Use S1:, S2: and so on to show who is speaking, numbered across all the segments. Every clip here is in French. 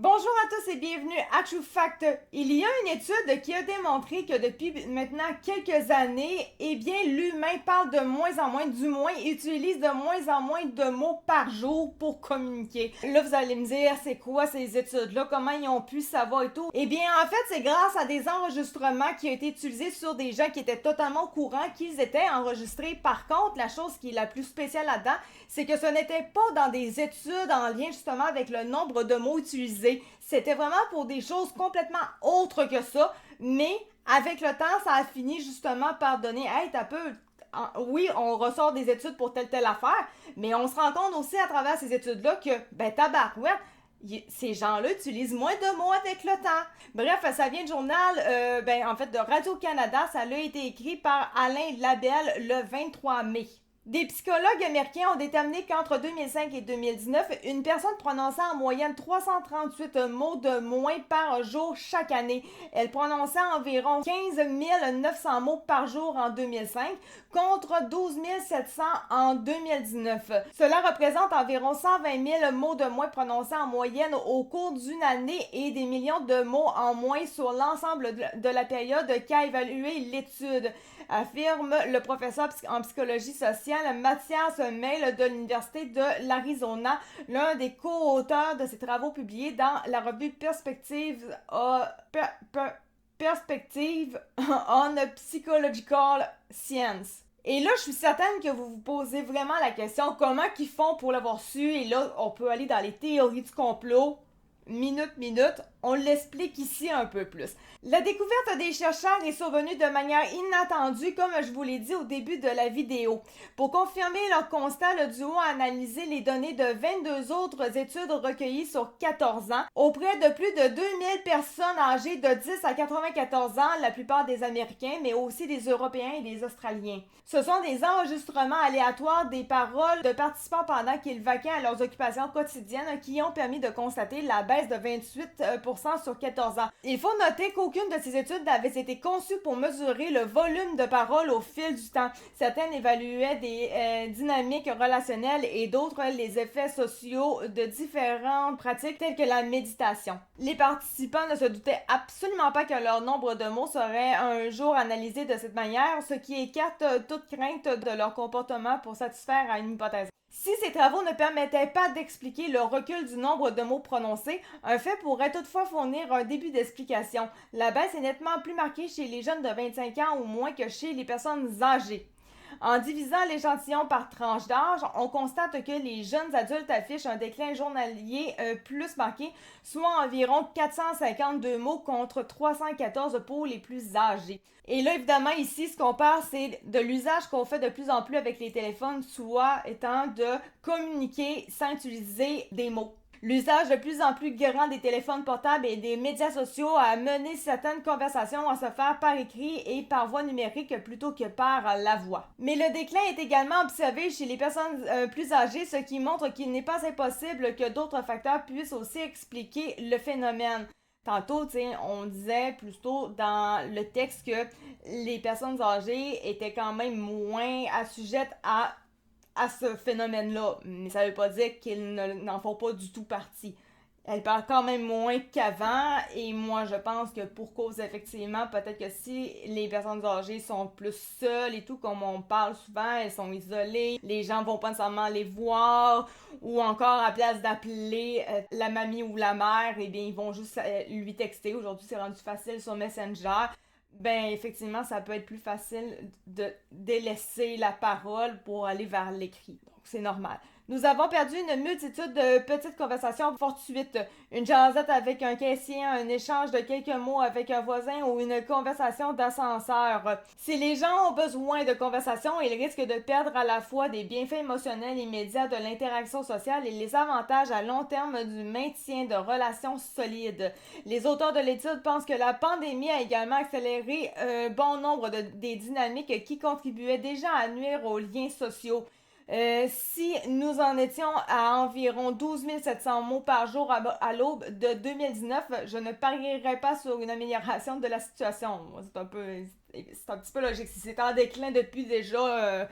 S1: Bonjour à tous et bienvenue à True Fact. Il y a une étude qui a démontré que depuis maintenant quelques années, l'humain parle de moins en moins, du moins utilise de moins en moins de mots par jour pour communiquer. Là, vous allez me dire, c'est quoi ces études-là? Comment ils ont pu savoir et tout? En fait, c'est grâce à des enregistrements qui ont été utilisés sur des gens qui étaient totalement au courant qu'ils étaient enregistrés. Par contre, la chose qui est la plus spéciale là-dedans, c'est que ce n'était pas dans des études en lien justement avec le nombre de mots utilisés. C'était vraiment pour des choses complètement autres que ça, mais avec le temps, ça a fini justement par donner, hey, t'as peu, oui, on ressort des études pour telle affaire, mais on se rend compte aussi à travers ces études-là que, tabarouette, ces gens-là utilisent moins de mots avec le temps. Bref, ça vient du journal, de Radio-Canada, ça a été écrit par Alain Labelle le 23 mai. Des psychologues américains ont déterminé qu'entre 2005 et 2019, une personne prononçait en moyenne 338 mots de moins par jour chaque année. Elle prononçait environ 15 900 mots par jour en 2005 contre 12 700 en 2019. Cela représente environ 120 000 mots de moins prononcés en moyenne au cours d'une année et des millions de mots en moins sur l'ensemble de la période qu'a évalué l'étude, affirme le professeur en psychologie sociale Mathias Mehl de l'Université de l'Arizona, l'un des co-auteurs de ces travaux publiés dans la revue Perspective on Psychological Science. Et là, je suis certaine que vous vous posez vraiment la question, comment ils font pour l'avoir su? Et là, on peut aller dans les théories du complot. Minute, on l'explique ici un peu plus. La découverte des chercheurs est survenue de manière inattendue, comme je vous l'ai dit au début de la vidéo. Pour confirmer leur constat, le duo a analysé les données de 22 autres études recueillies sur 14 ans auprès de plus de 2000 personnes âgées de 10 à 94 ans, la plupart des Américains, mais aussi des Européens et des Australiens. Ce sont des enregistrements aléatoires des paroles de participants pendant qu'ils vaquaient à leurs occupations quotidiennes qui ont permis de constater la baisse de 28% sur 14 ans. Il faut noter qu'aucune de ces études n'avait été conçue pour mesurer le volume de paroles au fil du temps. Certaines évaluaient des dynamiques relationnelles et d'autres les effets sociaux de différentes pratiques telles que la méditation. Les participants ne se doutaient absolument pas que leur nombre de mots serait un jour analysé de cette manière, ce qui écarte toute crainte de leur comportement pour satisfaire à une hypothèse. Si ces travaux ne permettaient pas d'expliquer le recul du nombre de mots prononcés, un fait pourrait toutefois fournir un début d'explication. La baisse est nettement plus marquée chez les jeunes de 25 ans ou moins que chez les personnes âgées. En divisant l'échantillon par tranche d'âge, on constate que les jeunes adultes affichent un déclin journalier plus marqué, soit environ 452 mots contre 314 pour les plus âgés. Et là, évidemment, ici, ce qu'on parle, c'est de l'usage qu'on fait de plus en plus avec les téléphones, soit étant de communiquer sans utiliser des mots. L'usage de plus en plus grand des téléphones portables et des médias sociaux a mené certaines conversations à se faire par écrit et par voie numérique plutôt que par la voix. Mais le déclin est également observé chez les personnes plus âgées, ce qui montre qu'il n'est pas impossible que d'autres facteurs puissent aussi expliquer le phénomène. Tantôt, on disait plutôt dans le texte que les personnes âgées étaient quand même moins assujettes à ce phénomène-là, mais ça veut pas dire qu'ils n'en font pas du tout partie. Elles parlent quand même moins qu'avant, et moi je pense que pour cause effectivement, peut-être que si les personnes âgées sont plus seules et tout, comme on parle souvent, elles sont isolées, les gens vont pas nécessairement les voir, ou encore à place d'appeler la mamie ou la mère, ils vont juste lui texter. Aujourd'hui c'est rendu facile sur Messenger. Effectivement, ça peut être plus facile de délaisser la parole pour aller vers l'écrit. Donc, c'est normal. Nous avons perdu une multitude de petites conversations fortuites. Une jasette avec un caissier, un échange de quelques mots avec un voisin ou une conversation d'ascenseur. Si les gens ont besoin de conversation, ils risquent de perdre à la fois des bienfaits émotionnels immédiats de l'interaction sociale et les avantages à long terme du maintien de relations solides. Les auteurs de l'étude pensent que la pandémie a également accéléré un bon nombre des dynamiques qui contribuaient déjà à nuire aux liens sociaux. Si nous en étions à environ 12 700 mots par jour à l'aube de 2019, je ne parierais pas sur une amélioration de la situation. C'est un petit peu logique. Si c'est en déclin depuis déjà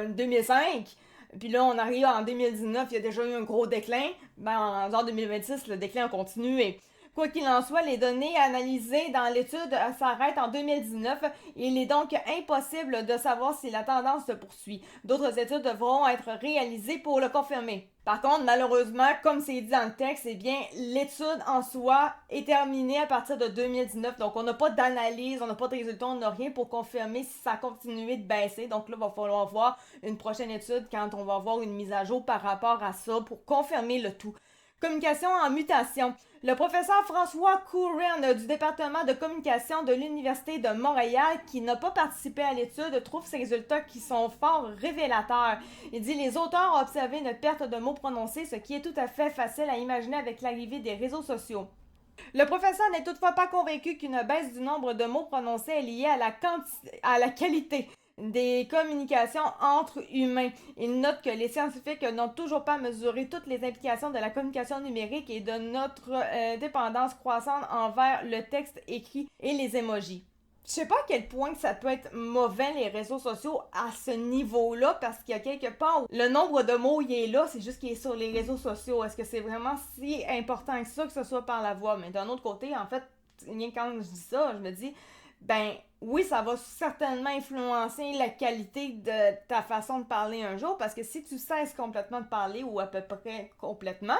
S1: 2005, puis là, on arrive en 2019, il y a déjà eu un gros déclin. En genre 2026, le déclin a continué. Quoi qu'il en soit, les données analysées dans l'étude s'arrêtent en 2019 et il est donc impossible de savoir si la tendance se poursuit. D'autres études devront être réalisées pour le confirmer. Par contre, malheureusement, comme c'est dit dans le texte, eh bien, l'étude en soi est terminée à partir de 2019. Donc, on n'a pas d'analyse, on n'a pas de résultats, on n'a rien pour confirmer si ça a continué de baisser. Donc là, il va falloir voir une prochaine étude quand on va avoir une mise à jour par rapport à ça pour confirmer le tout. Communication en mutation. Le professeur François Couren du département de communication de l'Université de Montréal, qui n'a pas participé à l'étude, trouve ces résultats qui sont fort révélateurs. Il dit « Les auteurs ont observé une perte de mots prononcés, ce qui est tout à fait facile à imaginer avec l'arrivée des réseaux sociaux. » Le professeur n'est toutefois pas convaincu qu'une baisse du nombre de mots prononcés est liée à la qualité des communications entre humains. Il note que les scientifiques n'ont toujours pas mesuré toutes les implications de la communication numérique et de notre dépendance croissante envers le texte écrit et les emojis. Je sais pas à quel point ça peut être mauvais les réseaux sociaux à ce niveau-là, parce qu'il y a quelque part où le nombre de mots il est là, c'est juste qu'il est sur les réseaux sociaux. Est-ce que c'est vraiment si important que ça que ce soit par la voix? Mais d'un autre côté, en fait, quand je dis ça, je me dis, ben oui, ça va certainement influencer la qualité de ta façon de parler un jour, parce que si tu cesses complètement de parler, ou à peu près complètement,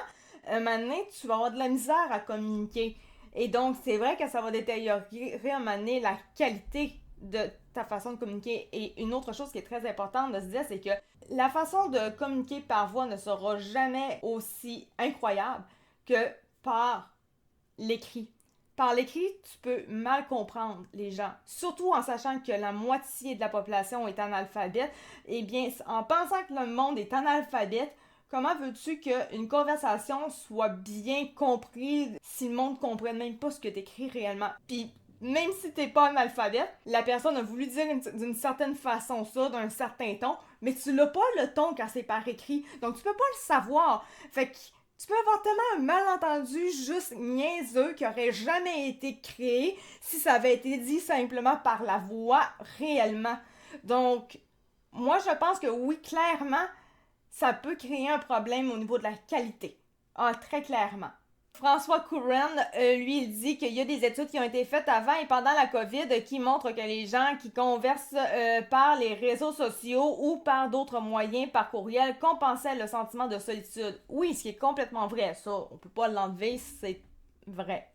S1: maintenant, tu vas avoir de la misère à communiquer. Et donc, c'est vrai que ça va détériorer à un moment donné la qualité de ta façon de communiquer. Et une autre chose qui est très importante de se dire, c'est que la façon de communiquer par voix ne sera jamais aussi incroyable que par l'écrit. Par l'écrit, tu peux mal comprendre les gens, surtout en sachant que la moitié de la population est analphabète. Eh bien, en pensant que le monde est analphabète, comment veux-tu qu'une conversation soit bien comprise si le monde ne comprenne même pas ce que tu écris réellement? Puis, même si t'es pas analphabète, la personne a voulu dire d'une certaine façon ça, d'un certain ton, mais tu l'as pas le ton quand c'est par écrit, donc tu peux pas le savoir. Fait que tu peux avoir tellement un malentendu juste niaiseux qui aurait jamais été créé si ça avait été dit simplement par la voix réellement. Donc, moi je pense que oui, clairement, ça peut créer un problème au niveau de la qualité. Ah, très clairement. François Couren, lui, il dit qu'il y a des études qui ont été faites avant et pendant la COVID qui montrent que les gens qui conversent par les réseaux sociaux ou par d'autres moyens, par courriel, compensaient le sentiment de solitude. Oui, ce qui est complètement vrai, ça, on peut pas l'enlever, c'est vrai.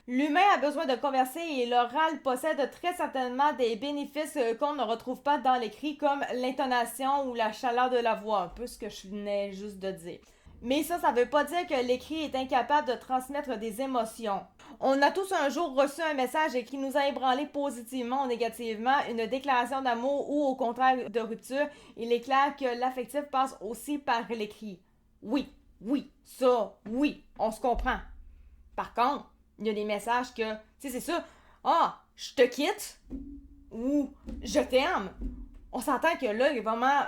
S1: L'humain a besoin de converser et l'oral possède très certainement des bénéfices qu'on ne retrouve pas dans l'écrit, comme l'intonation ou la chaleur de la voix, un peu ce que je venais juste de dire. Mais ça veut pas dire que l'écrit est incapable de transmettre des émotions. On a tous un jour reçu un message qui nous a ébranlé positivement ou négativement, une déclaration d'amour ou au contraire de rupture. Il est clair que l'affectif passe aussi par l'écrit. Oui, on se comprend. Par contre, il y a des messages que, tu sais, c'est ça, je te quitte ou je t'aime. On s'entend que là, vraiment,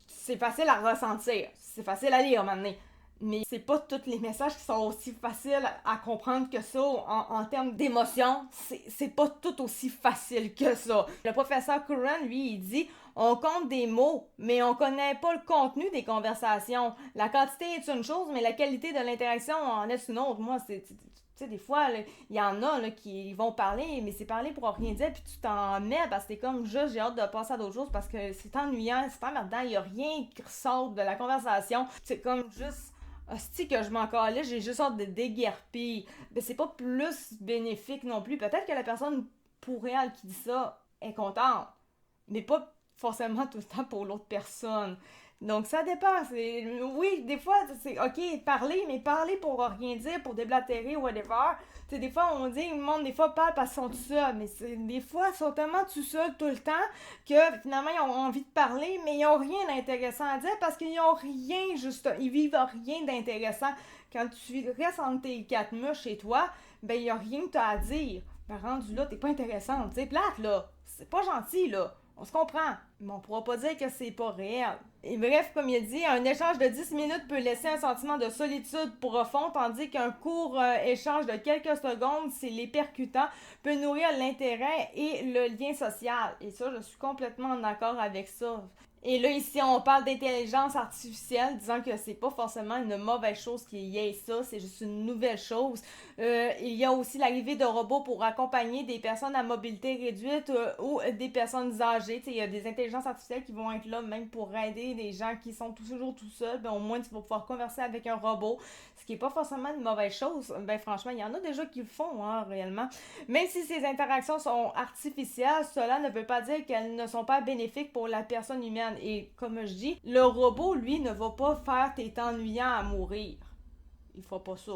S1: c'est facile à ressentir. C'est facile à lire maintenant. Mais c'est pas tous les messages qui sont aussi faciles à comprendre que ça en termes d'émotion. C'est pas tout aussi facile que ça. Le professeur Couren, lui, il dit on compte des mots, mais on connaît pas le contenu des conversations. La quantité est une chose, mais la qualité de l'interaction en est une autre. Moi, tu sais, des fois, il y en a là, qui vont parler, mais c'est parler pour rien dire, puis tu t'en mets parce que t'es comme juste, j'ai hâte de passer à d'autres choses parce que c'est ennuyant, c'est emmerdant, il y a rien qui ressort de la conversation. C'est comme juste, hostie que je m'en calais, j'ai juste hâte de déguerpir. Mais c'est pas plus bénéfique non plus. Peut-être que la personne pour elle qui dit ça est contente, mais pas forcément tout le temps pour l'autre personne. Donc ça dépend. Oui, des fois, c'est ok, parler, mais parler pour rien dire, pour déblatérer, whatever. Tu sais, des fois, on dit, le monde, des fois, parle parce qu'ils sont tout seuls. Mais des fois, ils sont tellement tout seuls tout le temps que finalement, ils ont envie de parler, mais ils n'ont rien d'intéressant à dire parce qu'ils n'ont rien, juste, ils vivent rien d'intéressant. Quand tu restes entre tes quatre murs chez toi, ben, il n'y a rien que tu as à dire. Ben, rendu là, t'es pas intéressante. Tu sais, plate, là. C'est pas gentil, là. On se comprend, mais on pourra pas dire que c'est pas réel. Et bref, comme il a dit, un échange de 10 minutes peut laisser un sentiment de solitude profond, tandis qu'un court échange de quelques secondes, s'il est percutant, peut nourrir l'intérêt et le lien social. Et ça, je suis complètement d'accord avec ça. Et là, ici, on parle d'intelligence artificielle, disant que c'est pas forcément une mauvaise chose qu'il y ait ça, c'est juste une nouvelle chose. Il y a aussi l'arrivée de robots pour accompagner des personnes à mobilité réduite ou des personnes âgées. T'sais, il y a des intelligences artificielles qui vont être là même pour aider des gens qui sont toujours tout seuls. Ben, au moins, tu vas pouvoir converser avec un robot, ce qui est pas forcément une mauvaise chose. Ben, franchement, il y en a déjà qui le font, hein, réellement. Même si ces interactions sont artificielles, cela ne veut pas dire qu'elles ne sont pas bénéfiques pour la personne humaine. Et comme je dis, le robot, lui, ne va pas faire tes temps ennuyants à mourir. Il fera pas ça.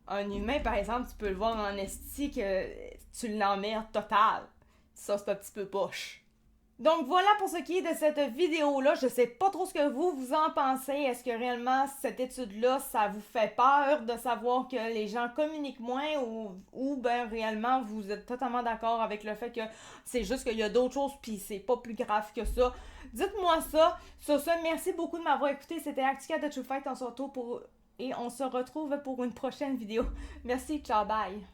S1: Un humain, par exemple, tu peux le voir en esti que tu l'emmerdes total. Ça, c'est un petit peu poche. Donc voilà pour ce qui est de cette vidéo-là. Je sais pas trop ce que vous en pensez. Est-ce que réellement cette étude-là, ça vous fait peur de savoir que les gens communiquent moins ou ben réellement vous êtes totalement d'accord avec le fait que c'est juste qu'il y a d'autres choses puis c'est pas plus grave que ça. Dites-moi ça. Sur ce, merci beaucoup de m'avoir écouté. C'était Actica de True Fight. On se retrouve pour une prochaine vidéo. Merci, ciao, bye.